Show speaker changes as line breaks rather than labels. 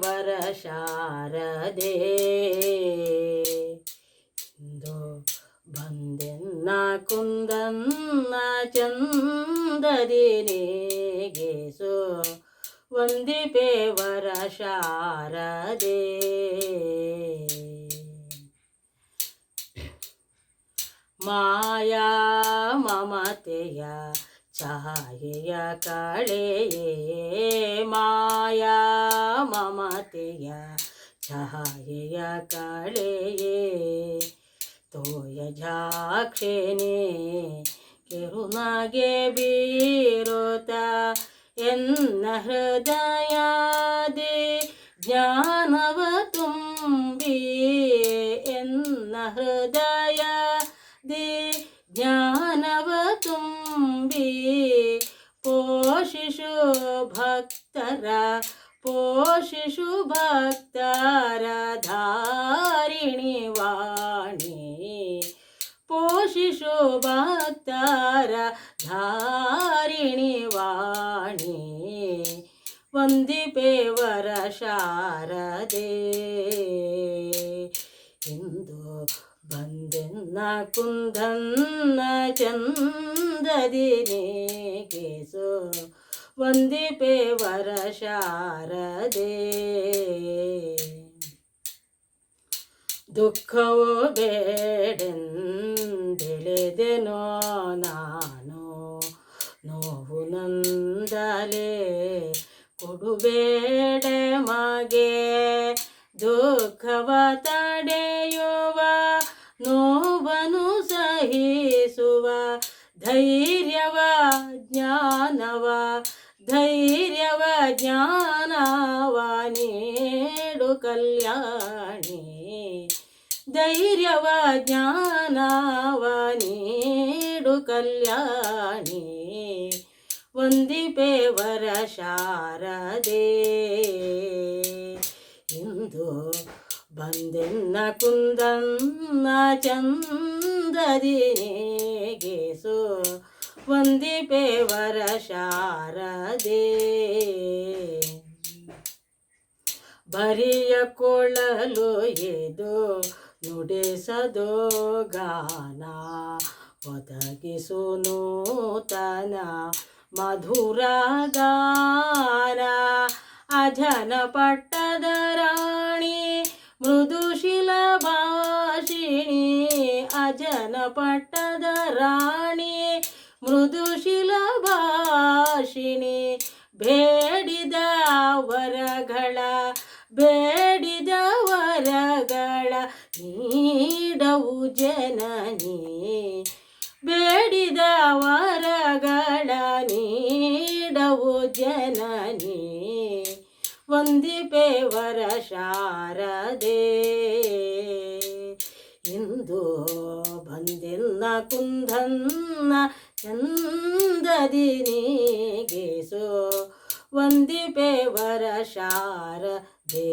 ವರ ಶಾರದೆ ಇಂದು ಬಂದೆನ್ನ ಕುಂದನ್ನ ಚಂದದಿ ನೇಗಿಸು ವಂದಿಪೆ ವರ ಶಾರದೆ ಮಾಯಾ ಮಮತೆಯ ಛಾಯೆಯ ಕಳೆಯೇ ಮಾಯಾ ಮಮತೆಯ ಛಾಯೆಯ ಕಳೆಯೇ ತೋಯ ಜಾಕ್ಷೇನೆ ಕಿರುನಗೆ ಬೀರುತ್ತ ಎನ್ನ ಹೃದಯದಿ ಜ್ಞಾನವ ತುಂಬಿ ಎನ್ನ ಹೃದಯದಿ ಜ್ಞಾನವ ತುಂಬಿ ಪೋಷಿಸು ಭಕ್ತರ ಧಾರಿಣಿ ವಾಣಿ ಪೋಷಿಸು ಭಕ್ತರ ಧಾರಿಣಿ ವಾಣಿ ವಂದಿಪೆ ವರ ಶಾರದೆ ಇಂದು ಬಂದೆನ್ನ ಕುಂದನ್ನ ಚಂದದಿ ನೇಗಿಸು ವಂದಿಪೆ ವರ ಶಾರದೆ ದುಃಖವು ಬೇಡೆಂದೆಳೆದೆನೋ ನಾನು ನೋವು ನಂದಲೇ ಕೊಡುಬೇಡೆ ಮಗೆ ದುಃಖವ ತಡೆಯುವ ನೋವನ್ನು ಸಹಿಸುವ ಧೈರ್ಯವ ಜ್ಞಾನವ ನೀಡು ಕಲ್ಯಾಣಿ ಧೈರ್ಯವ ಜ್ಞಾನವ ನೀಡು ಕಲ್ಯಾಣಿ ವಂದಿಪೆ ವರ ಶಾರದೆ ಇಂದು ಬಂದೆನ್ನ ಕುಂದನ್ನ ಚಂದದಿ ನೇಗಿಸು ವಂದಿಪೆ ವರ ಶಾರದೆ ಬರಿಯ ಕೊಳಲು ಎದು ನುಡಿಸದೋ ಗಾನ ಒದಗಿಸು ನೂತನ ಮಧುರ ಗಾನ ಅಜನ ಪಟ್ಟದ ರಾಣಿ ಮೃದುಶಿಲ ಭಾಷಿಣಿ ಅಜನ ಪಟ್ಟದ ರಾಣಿ ಮೃದುಶಿಲ ಭಾಷಿಣಿ ಬೇಡಿದ ವರಗಳ ನೀಡವು ಜನನಿ ಬೇಡಿದ ವರಗಳ ನೀಡವು ಜನನಿ ವಂದಿಪೆ ವರ ಶಾರದೆ ಇಂದು ಬಂದೆನ್ನ ಕುಂದನ್ನ ಚಂದದಿ ನೇಗಿಸು ವಂದಿಪೆ ವರ ಶಾರದೆ